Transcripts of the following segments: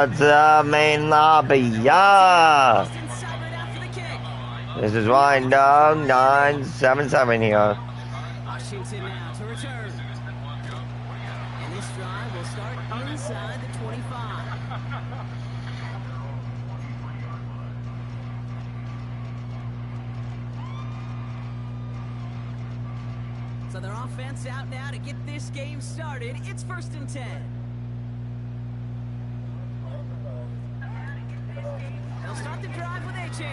to the main lobby. Yeah. This is Ryan Dog 977 here. Washington now to return. And this drive will start inside the 25. So their offense out now to get this game started. It's 1st and 10. They'll start the drive with Achan.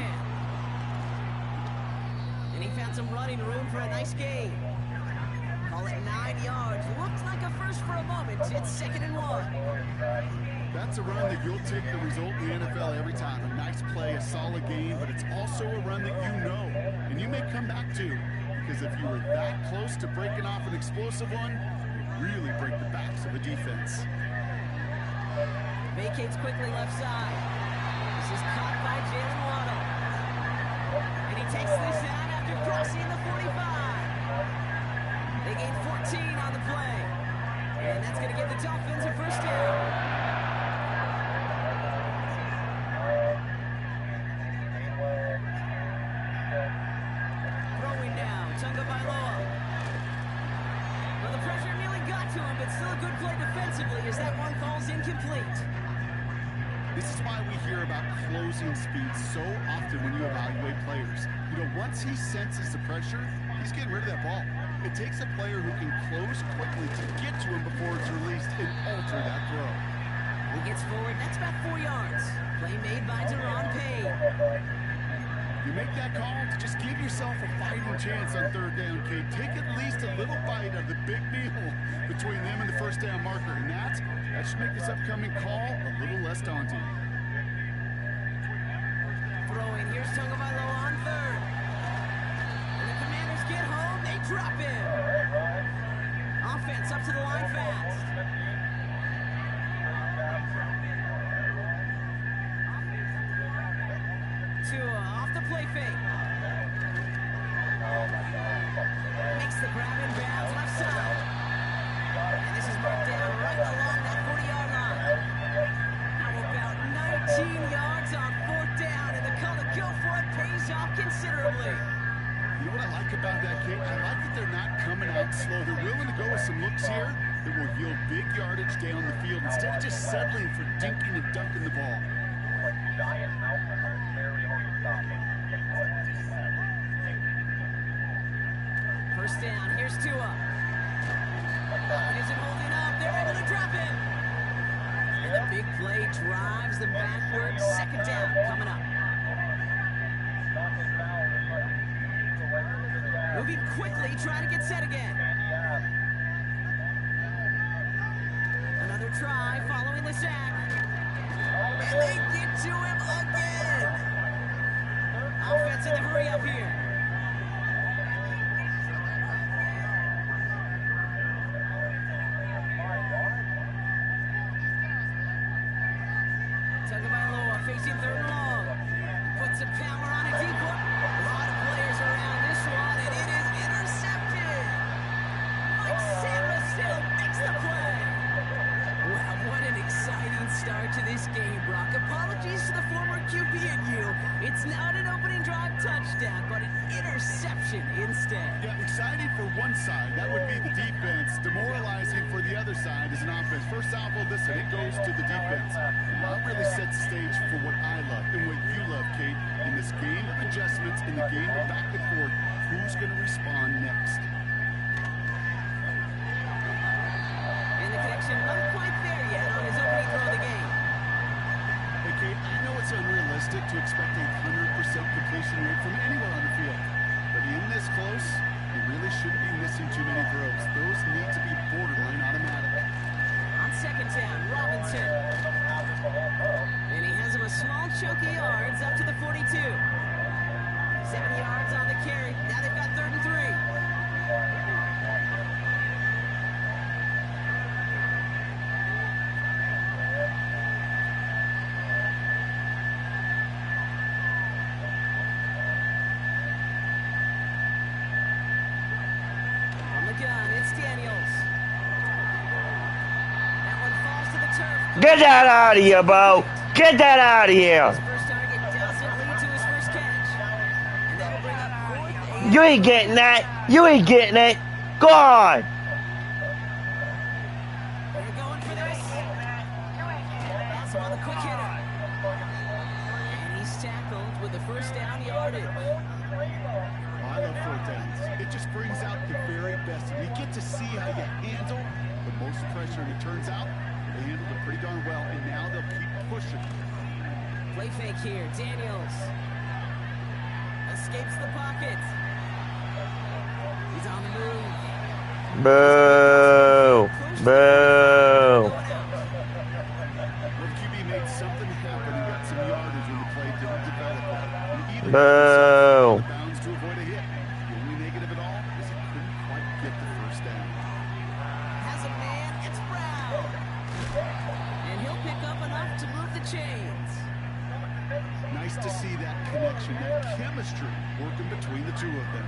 And he found some running room for a nice gain. Call it 9 yards. Looks like a first for a moment. It's 2nd and 1. That's a run that you'll take the result in the NFL every time. A nice play, a solid game, but it's also a run that you know and you may come back to. Because if you were that close to breaking off an explosive one, you really break the backs of the defense. Vacates quickly left side. This is caught by Jalen Waddle. And he takes this out after crossing the 45. They gain 14 on the play. And that's going to give the Dolphins a first down. Well, the pressure nearly got to him, but still a good play defensively as that one falls incomplete. This is why we hear about closing speed so often when you evaluate players. You know, once he senses the pressure, he's getting rid of that ball. It takes a player who can close quickly to get to him before it's released and alter that throw. He gets forward, that's about 4 yards. Play made by Deron Payne. You make that call to just give yourself a fighting chance on 3rd down, Kate. Take at least a little bite of the big deal between them and the first down marker. And that should make this upcoming call a little less daunting. Throwing, here's Tagovailoa on 3rd. And the Commanders get home, they drop him. Offense up to the line fast. Off the play fake. Makes the grab in bounds left side. And this is marked down right along that 40-yard line. How about 19 yards on 4th down, and the call to go for it pays off considerably. You know what I like about that, Kate? I like that they're not coming out slow. They're willing to go with some looks here that will yield big yardage down the field instead of just settling for dinking and dunking the ball. First down, here's Tua. It isn't holding up, they're able to drop him. And the big play drives them backwards. 2nd down coming up. Moving quickly, trying to get set again. Another try following the sack. And they get to him again. Offense in the hurry up here. Tagovailoa facing 3rd and long. Puts some power on it deep. A lot of players around this one, and it is intercepted. Mike Sanders still makes the play. Wow, what an exciting start to this game, Brock. Apologies to the former QB and you. It's not an opening drive touchdown, but an interception instead. Yeah, exciting for one side. That would be the defense. Demoralizing for the other side as an offense. First salvo, listen, it goes to the defense. And that really sets the stage for what I love and what you love, Kate. In this game of adjustments, in the game of back and forth, who's going to respond next? And the connection not quite there yet on his opening throw of the game. Hey, Kate, I know it's unrealistic to expect a 100% completion rate from anywhere on the field. But in this close, you really shouldn't be missing too many throws. Those need to be borderline automatic. On 2nd down, Robinson. And he has him a small chunk of yards up to the 42. 7 yards on the carry. Now they've got 3rd and 3. Get that out of here, bro. Get that out of here. His first target doesn't lead to his first catch. And that'll bring up 4th and... You ain't getting that. You ain't getting it. Go on. They're going for this. Pass him on the quick hitter. And he's tackled with the first down yardage. I love 4th downs. It just brings out the very best. And you get to see how you handle the most pressure. And it turns out they handled it pretty darn well. And now they'll keep pushing. Play fake here. Daniels escapes the pocket. He's on the move. Boo. Boo. Well, the QB made something happen and got some yardage when the play didn't develop. And either Boo. bounds to avoid a hit. The only negative at all is he couldn't quite get the first down. Has a man. It's Brown. And he'll pick up enough to move the chains. Nice to see that connection, that chemistry working between the two of them.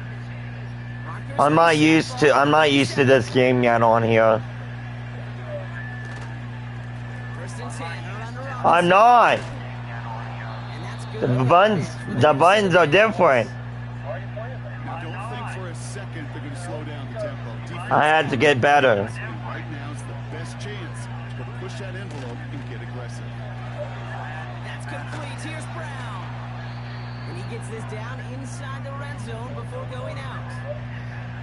I'm not used to this game yet on here. I'm not. The buttons are different. Now, don't think for a second they're going to slow down the tempo. Defense I had to get better. right now is the best chance to push that envelope and get aggressive. That's complete. Here's Brown. And he gets this down inside the red zone before going out.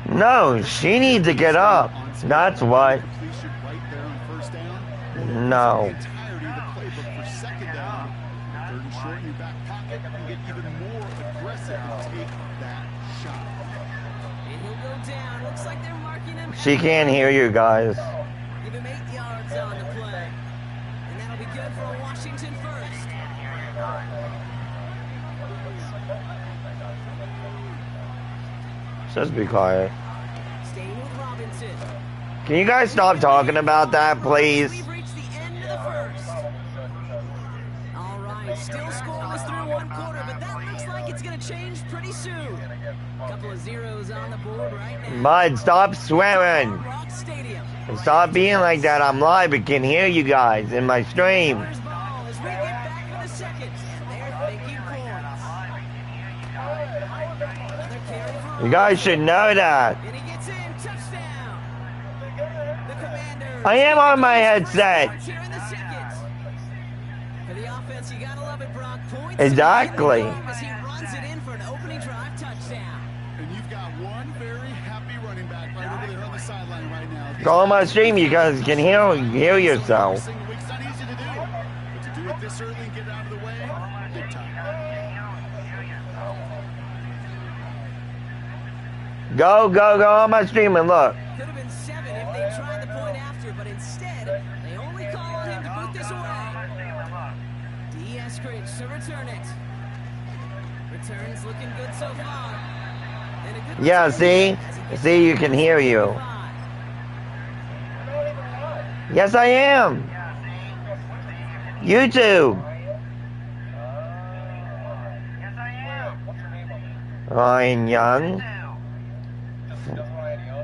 No, she needs to get up. That's what. Completion right there on first down. No. The entirety of the playbook for second down. Third and short in your back pocket and get even more aggressive and take that shot. And he'll go down. Looks like they're marking him. She can't hear you guys. Give him 8 yards on the play. And that'll be good for a Washington first. Just be quiet. Staying with Robinson. Can you guys stop talking about that, please? We've reached the end of the first. All right, still scoreless through 1 quarter, but that looks like it's going to change pretty soon. A couple of zeros on the board right now. Bud, stop swearing. Rock Stadium. Stop being like that. I'm live and can hear you guys in my stream. First ball as we get back in the second, and they're thinking points. Another carry for You guys should know that. and he gets in, touchdown. The Commanders. I am on my headset. Here in the second. For the offense, you gotta love it, Brock. Points Exactly. as he runs it in for an opening drive touchdown. And you've got one very happy running back right over there on the sideline right now. Go on my stream. You guys can hear yourself. It's not easy to do, but to do it this early and get it out of the way, big time. Go on my stream and look. Could have been 7 if they tried the point after, but instead, they only call on him to put this away. D.S. Cringe to return it. Returns looking good so far. And a good Yeah, return see? as he gets See, you can hear you. 5. Yes, I am. YouTube. Ryan Young.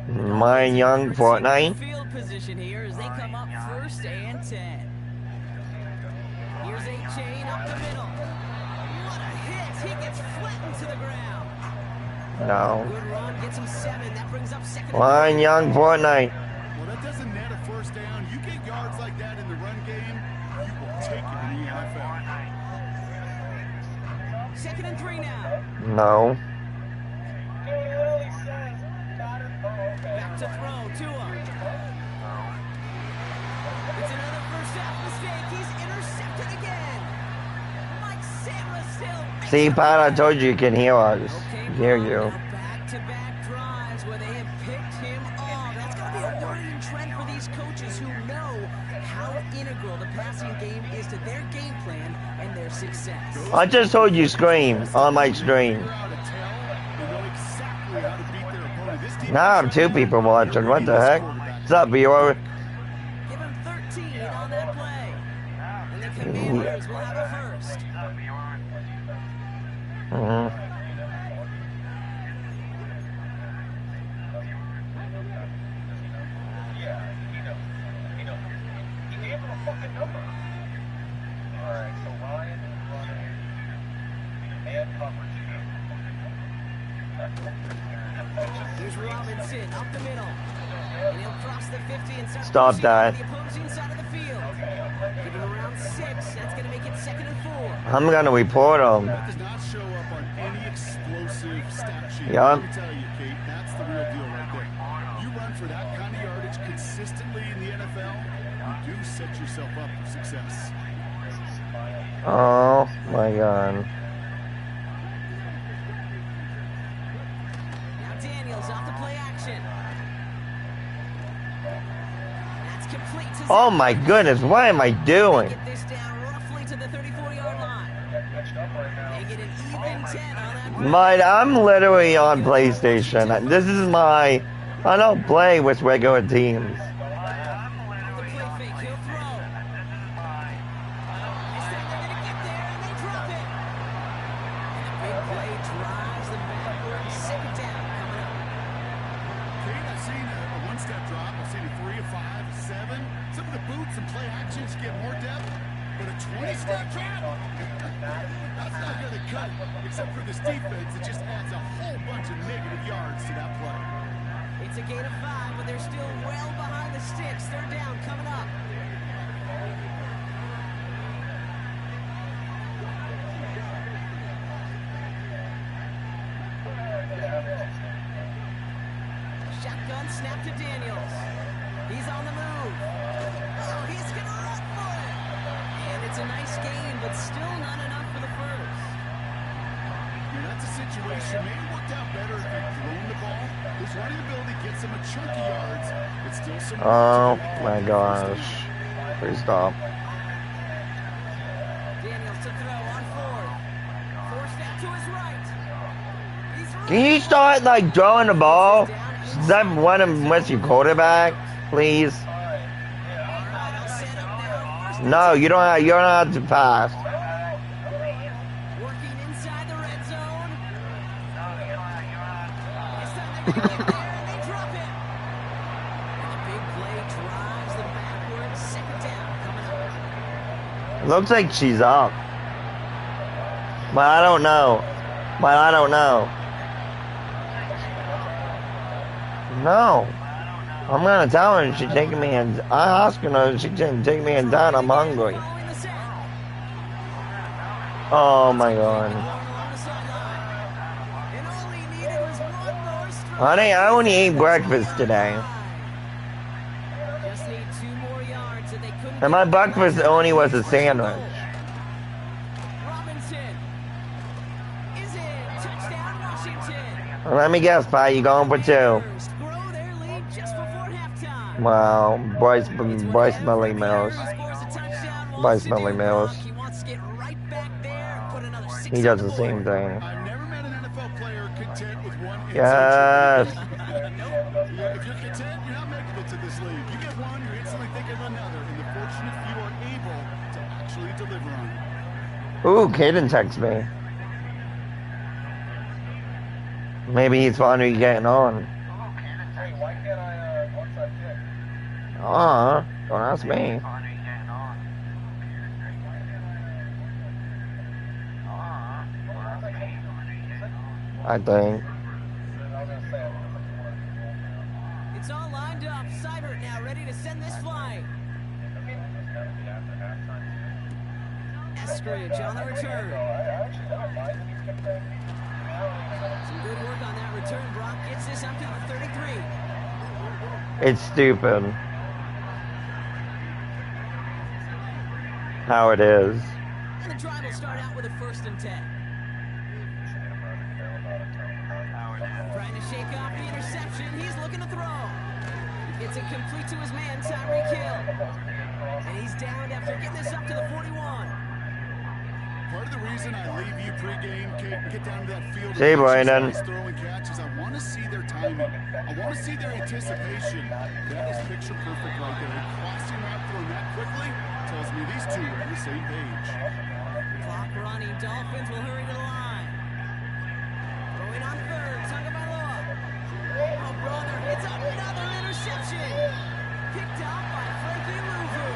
Ryan Young, Fortnite. Field position here as they come up 1st and 10. Here's a chain up the middle. What a hit! He gets flattened to the ground. No. Good run, gets him 7. That brings up 2nd and Ryan Young, Fortnite. Well, that doesn't net a first down. You get yards like that in the run game, you will take it in the NFL. 2nd and 3 now. No. Back to throw, Tua. It's another first half mistake. He's intercepted again. Mike Samuelson. See, Pat, I told you you can hear us. Okay, Hear Brown, you. now back-to-back drives where they have picked him off. That's going to be a worrying trend for these coaches who know how integral the passing game is to their game plan and their success. I just told you scream on my stream. Now I'm 2 people watching. What the heck? What's up, viewer? Give him 13 on that play. And the Commanders will have a first. Mm-hmm. Here's Robinson up the middle. And he'll cross the 50 and start Stop pushing that. on the opposing side of the field. Give him around 6. That's going to make it 2nd and 4. I'm gonna report him. That does not show up on any explosive stat sheet. Yeah. Let me tell you, Kate, that's the real deal right there. You run for that kind of yardage consistently in the NFL, you do set yourself up for success. Oh my God. Now Daniels off the play action. That's complete to Oh my goodness, what am I doing? Get this down roughly to the 34-yard line. They get an even 10 on that. I'm literally on PlayStation. This is my... I don't play with regular teams. The play fake, he'll throw. This time they're going to get there, and they drop it. And the big play drives them backward. 2nd down coming up. Kate, I've seen a one-step drop. I've seen a 3, a 5, a 7. Some of the boots and play actions get more depth, but a 20-step drop? That's not going to cut it, except for this defense that just adds a whole bunch of negative yards to that play. It's a gain of 5, but they're still well behind the sticks. 3rd down coming up. Shotgun snap to Daniels. He's on the move. Oh, he's going to run for it. And it's a nice gain, but still not enough for the first. Yeah, that's a situation. Maybe it worked out better if you'd thrown the ball. His running ability gets him a chunky yards. It's still some. Oh my gosh. Please stop. Daniels to throw on 4th. Forced out to his right. He's right. Can you start like throwing the ball? Is that one unless you quarterback? Please. All right, I'll set up now. First No, you don't have to pass. working inside the red zone. This time they're going to get there, and they drop it. And the big play drives them backwards. 2nd down coming up. Looks like she's up. But I don't know. No. I'm gonna tell her she's taking me in. I asked her if she didn't take me in down. I'm hungry. Following the sack. Oh my God. Along the sideline. And all he needed was one more strike. Honey, I only ate breakfast today. Just need 2 more yards, and they couldn't And my get breakfast only was a sandwich. Robinson is in. Touchdown, Washington. Let me guess, Pi, you going for 2. Grow their lead just before halftime. Wow, Bryce Millie Mills. Bryce Millie Mills. He wants to get right back there and put another 6 He does on the board. same thing. I've never met an NFL player content with one. Yes. Yeah, if you're content, you're not making it to this league. You get one, you're instantly thinking of another, and the fortunate few are able to actually deliver on it. Ooh, Caden texts me. Maybe he's finally getting on. Don't ask me. I think. It's all lined up. Seibert now ready to send this flying. Eskridge on the return. Some good work on that return. Brock gets this up to the 33. It's stupid. How it is. And the drive will start out with a 1st and 10. Trying to shake off the interception. He's looking to throw. He gets it complete to his man, Tyreek Hill. And he's downed after getting this up to the 41. Part of the reason I leave you pregame, Kate, and get down to that field Hey, Brandon. throwing catches, I want to see their timing. I want to see their anticipation. That is picture perfect right there. Crossing that, throwing that quickly tells me these two are on the same page. Clock running. Dolphins will hurry to the line. Throwing on 3rd. Tagovailoa. Oh, brother. It's another interception. Picked up by Frankie Louvu.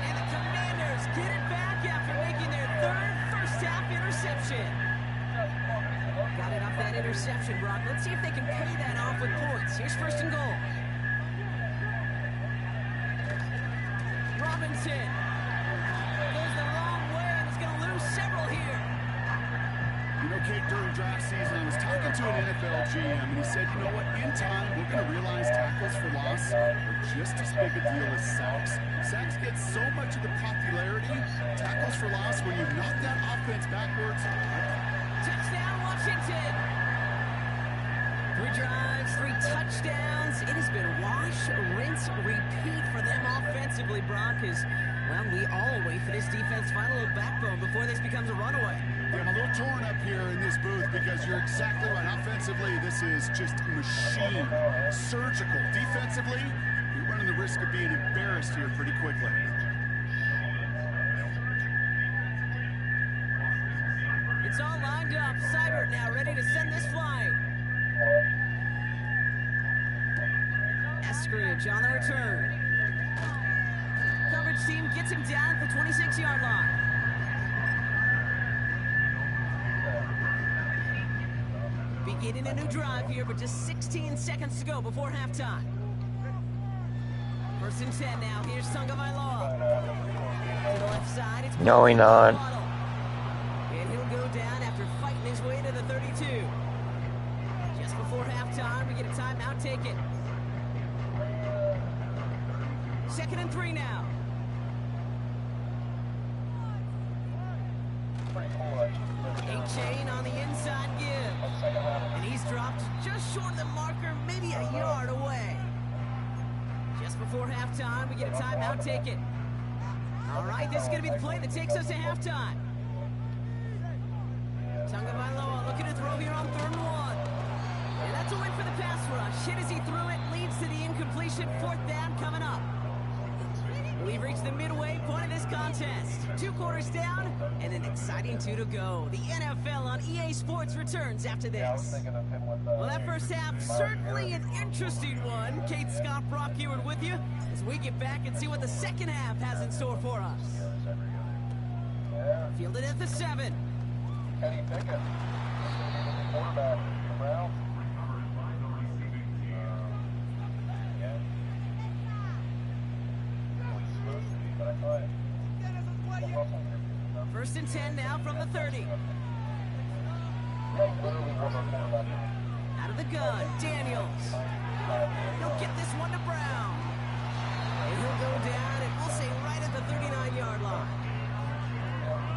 And the Commanders get it back after making their 3rd first-half interception. interception, Brock. Let's see if they can pay that off with points. Here's first and goal. Robinson goes the wrong way and is going to lose several here. You know, Kate, during draft season, I was talking to an NFL GM, and he said, you know what, in time, we're going to realize tackles for loss are just as big a deal as sacks. Sacks get so much of the popularity. Tackles for loss, when you knock that offense backwards. Touchdown, Washington. 3 drives, 3 touchdowns. It has been wash, rinse, repeat for them offensively, Brock, as, well, we all wait for this defense final backbone before this becomes a runaway. Yeah, I'm a little torn up here in this booth because you're exactly right. Offensively, this is just machine. Surgical. Defensively, you're running the risk of being embarrassed here pretty quickly. It's all lined up. Seibert now ready to send this flight. Eskridge on the return. Coverage team gets him down at the 26-yard line. Beginning a new drive here, but just 16 seconds to go before halftime. First and 10 now. Here's Tagovailoa. To the left side. It's No, he not. And he'll go down after fighting his way to the 32. Just before halftime, we get a timeout taken. 2nd and 3 now. A-Chain on the inside give. And he's dropped just short of the marker, maybe a yard away. Just before halftime, we get a timeout taken. All right, this is going to be the play that takes us to halftime. Tagovailoa looking to throw here on 3rd and 1. And that's a win for the pass rush. Hit as he threw it, leads to the incompletion. 4th down coming up. We've reached the midway point of this contest. 2 quarters down and an exciting 2 to go. The NFL on EA Sports returns after this. Well, that first half, certainly an interesting one. Kate, Scott, Brock Ewart with you as we get back and see what the second half has in store for us. Fielded at the 7. Kenny Pickett, quarterback, around. First and 10 now from the 30. Out of the gun, Daniels. He'll get this one to Brown. And he'll go down, and we'll say right at the 39-yard line.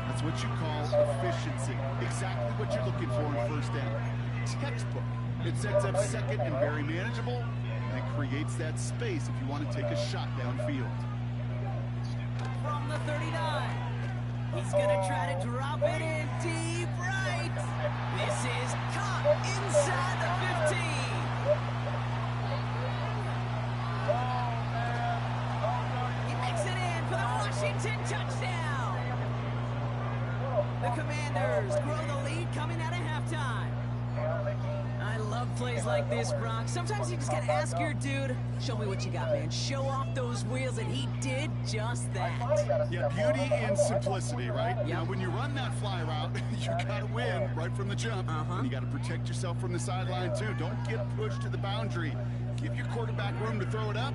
That's what you call efficiency. Exactly what you're looking for in first down. Textbook. It sets up second and very manageable, and it creates that space if you want to take a shot downfield. From the 39. He's going to try to drop it in deep right. This is caught inside the 15. He makes it in for the Washington touchdown. The Commanders grow the lead coming out of halftime. I love plays like this, Brock. Sometimes you just got to ask your dude, show me what you got, man. Show off those wheels, and he did just that. Yeah, beauty and simplicity, right? Yep. Now, when you run that fly route, you got to win right from the jump. And you got to protect yourself from the sideline, too. Don't get pushed to the boundary. Give your quarterback room to throw it up.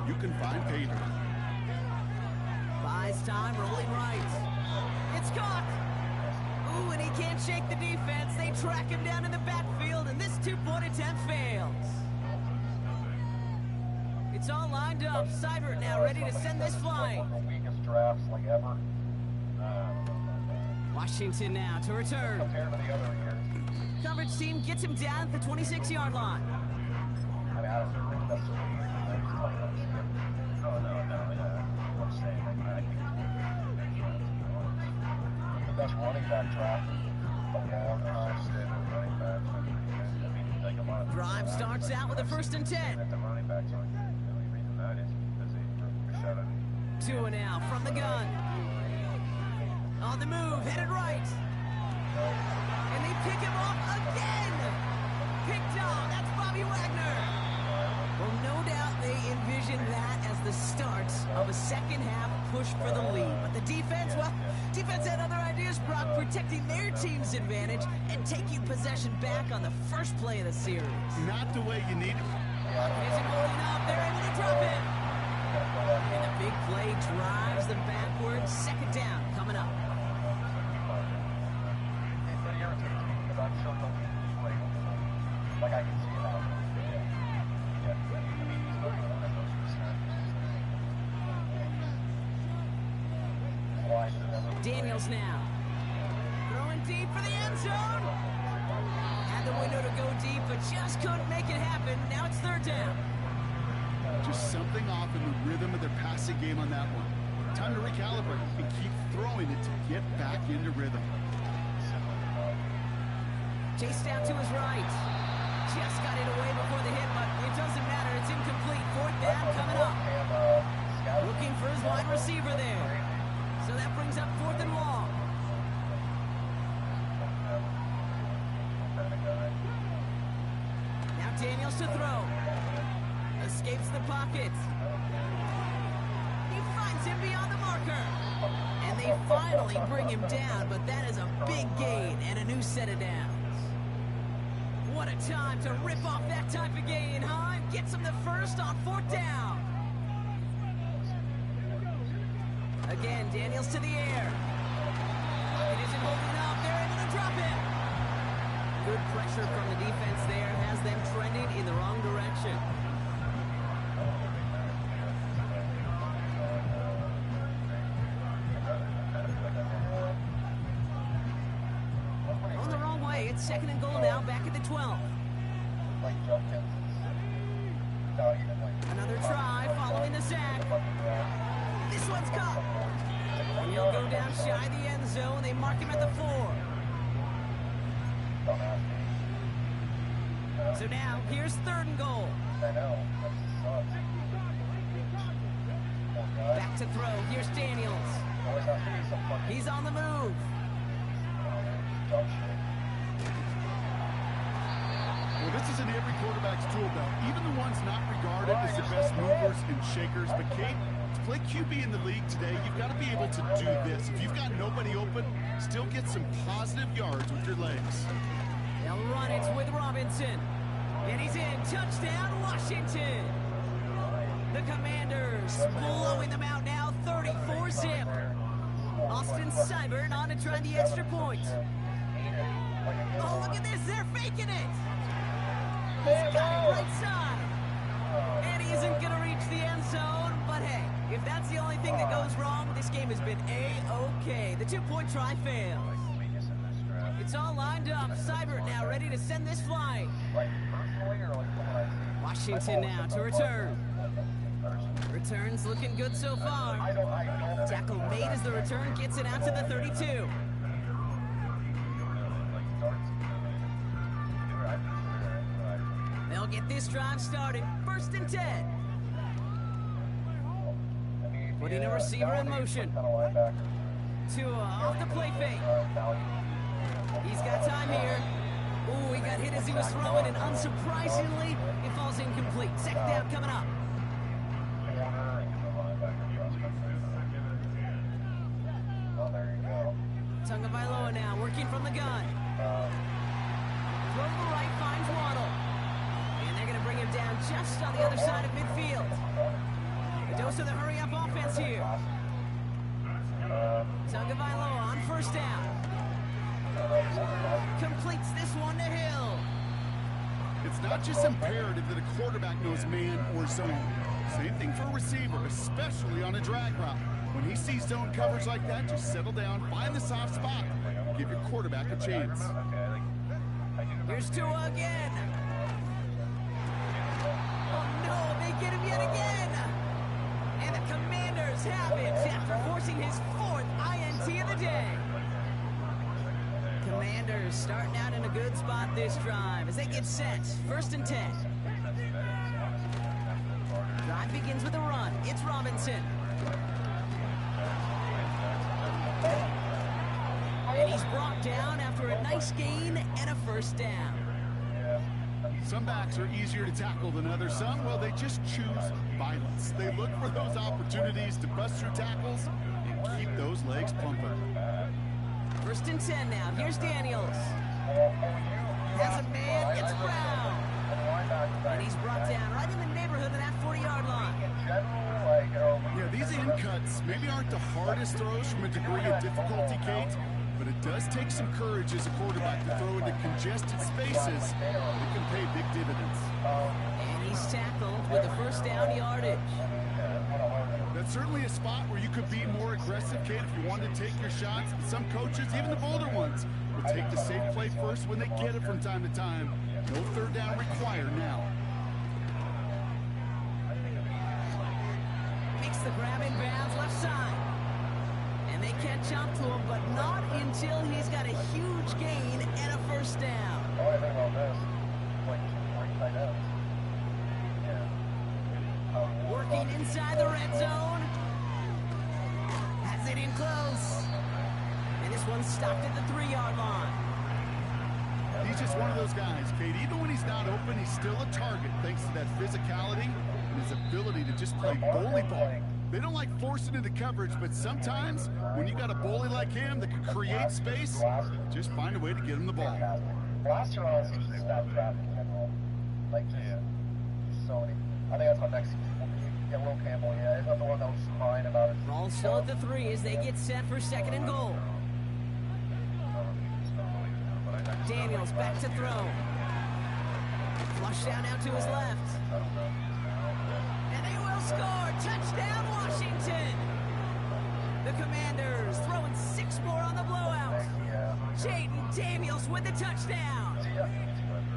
You can find pay dirt. Buys time, rolling right. It's caught. Ooh, and he can't shake the defense. They track him down in the backfield, and this 2-point attempt fails. It's all lined up. Seibert now ready to send this flying. Weakest drafts like ever. Washington now to return. Compared to the other years. Coverage team gets him down at the 26-yard line. I mean, I don't think that's the way. I'm saying, the best running back draft of all time. Running back. I mean, think about it. Drive starts out with a 1st and 10. The running backs aren't the only reason that is because they shut it. 2 and out from the gun. On the move, headed right. And they pick him off again. Picked off. That's Bobby Wagner. Well, no doubt they envisioned that as the start of a second-half push for the lead. But the defense, well, defense had other ideas, Brock, protecting their team's advantage and taking possession back on the first play of the series. Not the way you need it. Isn't holding up. They're able to drop it. And the big play drives them backwards. Second down coming up. It irritates me because I'm so don't need to play. Like I can see it out. Yeah. I mean, he's looking at one of those snaps. Daniels now. Throwing deep for the end zone. Had the window to go deep, but just couldn't make it happen. Now it's third down. Just something off in the rhythm of their passing game on that one. Time to recalibrate and keep throwing it to get back into rhythm. Chased out to his right. Just got it away before the hit, but it doesn't matter. It's incomplete. Fourth down coming up. Looking for his wide receiver there. So that brings up fourth and long. Now Daniels to throw. Escapes the pocket. He finds him beyond the marker. And they finally bring him down, but that is a big gain and a new set of downs. What a time to rip off that type of gain, huh? Gets him the first on fourth down. Again, Daniels to the air. It isn't holding up. They're able to drop it. Good pressure from the defense there has them trending in the wrong direction. On the wrong way. It's second and goal now, back at the 12. Another try following the sack. This one's caught. And he'll go down shy of the end zone. They mark him at the 4. So now, here's third and goal. Back to throw. Here's Daniels. He's on the move. Well, this is in every quarterback's tool belt, even the ones not regarded as the best movers and shakers. But, Kate, to play QB in the league today, you've got to be able to do this. If you've got nobody open, still get some positive yards with your legs. They'll run it with Robinson. And he's in. Touchdown, Washington. The Commanders blowing them out now, 34-zip. Austin Seibert on to try the extra point. Oh, look at this. They're faking it. He's got it right side. And he isn't going to reach the end zone. But, hey, if that's the only thing that goes wrong, this game has been A-OK. The two-point try fails. It's all lined up. Seibert now ready to send this flying. Washington now to return. Returns looking good so far. Tackle made as the return gets it out to the 32. They'll get this drive started. First and 10. Putting a receiver in motion. Tua off the play fake. He's got time here. Ooh, he got hit as he was throwing, and unsurprisingly, it falls incomplete. Second down coming up. Tagovailoa now working from the gun. Throw to the right finds Waddle. And they're going to bring him down just on the other side of midfield. A dose of the hurry-up offense here. Tagovailoa on first down. Completes this one to Hill. It's not just imperative that a quarterback knows man or zone. Same thing for a receiver, especially on a drag route. When he sees zone coverage like that, just settle down, find the soft spot, give your quarterback a chance. Here's Tua again. Oh no, they get him yet again. And the Commanders have it after forcing his fourth INT of the day. Commanders starting out in a good spot this drive as they get set. First and 10. Drive begins with a run. It's Robinson. And he's brought down after a nice gain and a first down. Some backs are easier to tackle than others. Some, well, they just choose violence. They look for those opportunities to bust through tackles and keep those legs pumping. 1st and 10 now. Here's Daniels. Has a man, it's Brown. And he's brought down right in the neighborhood of that 40-yard line. Yeah, these in cuts maybe aren't the hardest throws from a degree of difficulty, Kate, but it does take some courage as a quarterback to throw into congested spaces that can pay big dividends. And he's tackled with a 1st down yardage. That's certainly a spot where you could be more aggressive, Kate, if you wanted to take your shots. But some coaches, even the bolder ones, will take the safe play first when they get it from time to time. No 3rd down required now. Makes the grab in bounds left side. And they catch up to him, but not until he's got a huge gain and a 1st down. Working inside the red zone. Has it in close. And this one's stopped at the 3-yard line. He's just one of those guys, Kate. Even when he's not open, he's still a target thanks to that physicality and his ability to just play bully ball. They don't like forcing into coverage, but sometimes when you got a bully like him that can create space, just find a way to get him the ball. Last year, honestly, he stopped drafting in general. Like, just so many. I think that's what next season will be. Yeah, Will Campbell, yeah. He's not the one that was crying about it. Ball still at the 3 as they get set for 2nd and goal. Daniels back to throw. Flush down now to his left. And they will score. Touchdown, Washington. The Commanders throwing 6 more on the blowout. Jaden Daniels with the touchdown.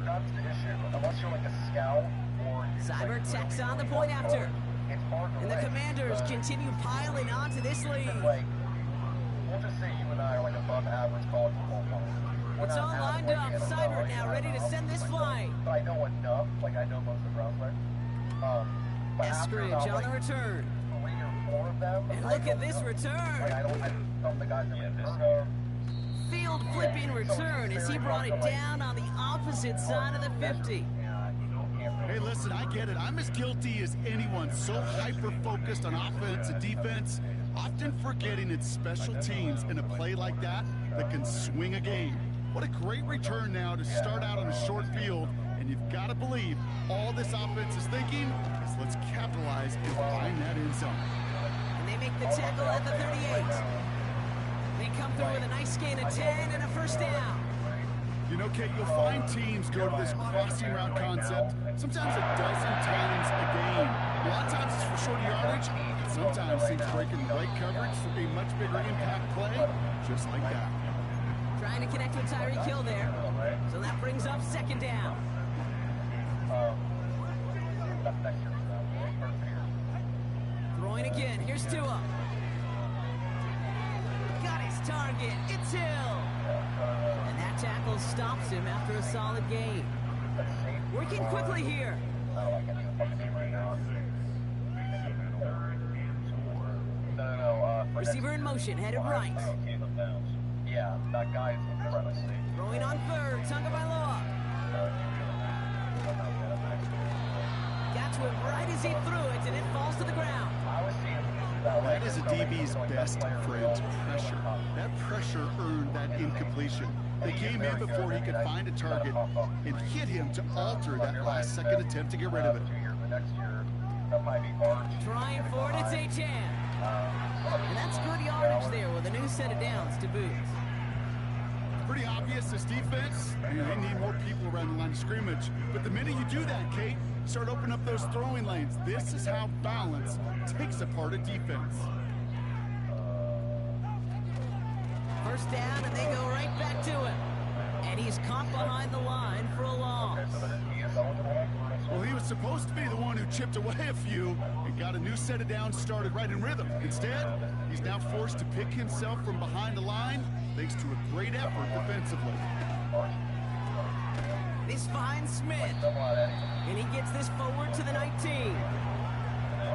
That's the issue. Unless you're like a scout or... Seibert tacks on the point after. And the Commanders continue piling onto this lead. We'll just say you and I are like above average college football players. It's all lined up. Seibert now ready to send this flying. But I know enough. Like, I know most of the Browns players. Eskridge on the return. 3 or 4 of them. And look at this return. I don't some of the guys that we've heard of. Field flip-in return as he brought it down on the opposite side of the 50. Hey, listen, I get it. I'm as guilty as anyone. So hyper-focused on offense and defense, often forgetting it's special teams in a play like that can swing a game. What a great return now to start out on a short field, and you've got to believe all this offense is thinking is let's capitalize and find that end zone. And they make the tackle at the 38. They come through with a nice gain of 10 and a 1st down. You know, Kate, you'll find teams go to this crossing route concept sometimes a dozen times a game. A lot of times it's for short yardage. Sometimes teams breaking the right coverage for a much bigger impact play, just like that. Trying to connect with Tyreek Hill there. So that brings up 2nd down. Throwing again. Here's Tua. Got his target. It's Hill. And that tackle stops him after a solid gain. Working quickly here. Receiver in motion, headed right. Yeah, that guy's incredible. Throwing on 3rd, Tagovailoa. Got to him right as he threw it, and it falls to the ground. That is a DB's best friend, pressure. That pressure earned that incompletion. They came in before he could find a target and hit him to alter that last-second attempt to get rid of it. Trying for it, it's Achane. And that's good yardage there with a new set of downs to boot. Pretty obvious this defense. They need more people around the line of scrimmage. But the minute you do that, Kate, start opening up those throwing lanes. This is how balance takes apart a defense. 1st down, and they go right back to him. And he's caught behind the line for a loss. Well, he was supposed to be the one who chipped away a few and got a new set of downs started right in rhythm. Instead, he's now forced to pick himself from behind the line thanks to a great effort defensively. This finds Smith. And he gets this forward to the 19.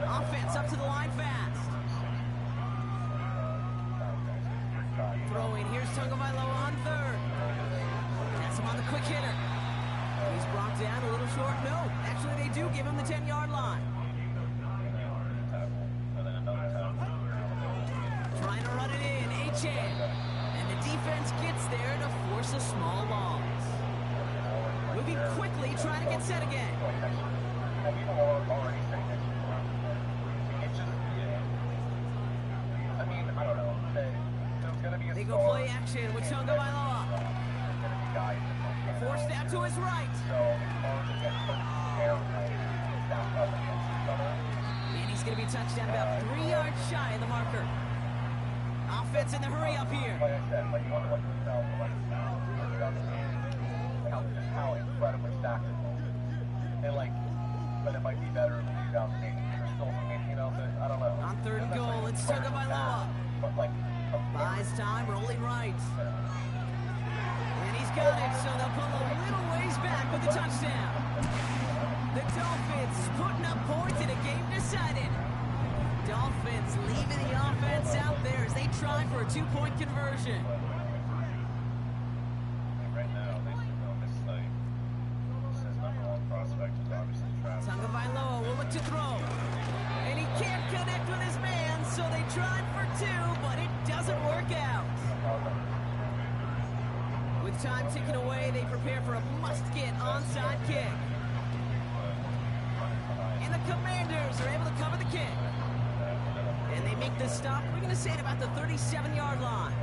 Offense up to the line fast. Throwing, here's Tagovailoa on 3rd. That's him on the quick hitter. He's brought down a little short. No, actually they do give him the 10-yard line. Trying to run it in, Achan. And the defense gets there to force a small loss. Moving quickly, trying to get set again. They go play action with Tonga Bailoa. Forced out to his right. And he's going to be touched down about 3 yards shy of the marker. Offense in the hurry up here. How incredibly stacked it was. And but it might be better in 2008. There's still some, I don't know. On 3rd and goal, it's Tonga Bailoa. But buys time, rolling right. And he's got it, so they'll pull a little ways back with the touchdown. The Dolphins putting up points in a game decided. Dolphins leaving the offense out there as they try for a 2-point conversion. Right now, they should know this says number 1 prospect is obviously Travis. Tonga Bailoa will look to throw. And he can't connect with his man, so they tried for 2, but it doesn't work out. With time ticking away, they prepare for a must-get onside kick. And the Commanders are able to cover the kick. And they make the stop, we're going to say at about the 37-yard line.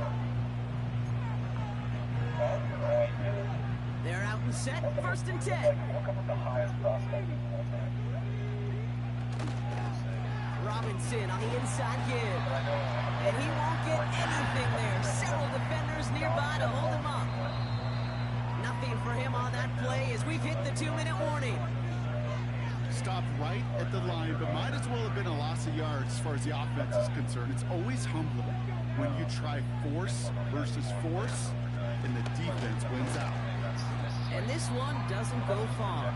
They're out and set, 1st and 10. Robinson on the inside give. And he won't get anything there. Several defenders nearby to hold him up. Nothing for him on that play as we've hit the 2-minute warning. Stopped right at the line, but might as well have been a loss of yards as far as the offense is concerned. It's always humbling when you try force versus force, and the defense wins out. And this one doesn't go far.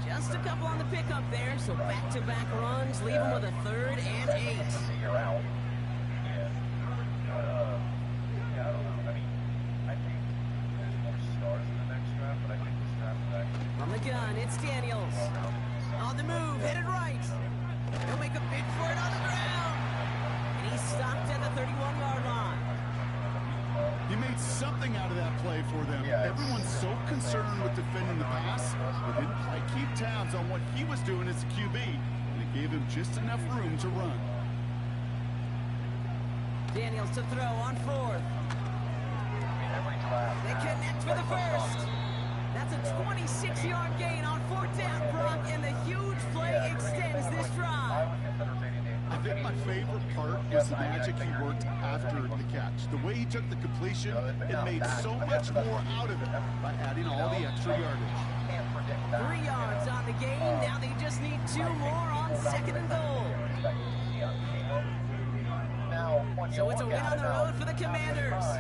Just a couple on the pickup there, so back-to-back runs leave him with a 3rd and 8. From the gun, it's Daniels. On the move, headed right. He'll make a big for it on the ground. And he's stopped at the 31-yard line. He made something out of that play for them. Everyone's so concerned with defending the pass, but didn't quite keep tabs on what he was doing as a QB, and it gave him just enough room to run. Daniels to throw on 4th. They connect for the 1st. That's a 26-yard gain on 4th down, Brock, and the huge play extends this drive. I think my favorite part was the magic he worked after the catch. The way he took the completion and made so much more out of it by adding all the extra yardage. 3 yards on the gain. Now they just need 2 more on 2nd and goal. So it's a win on the road for the Commanders.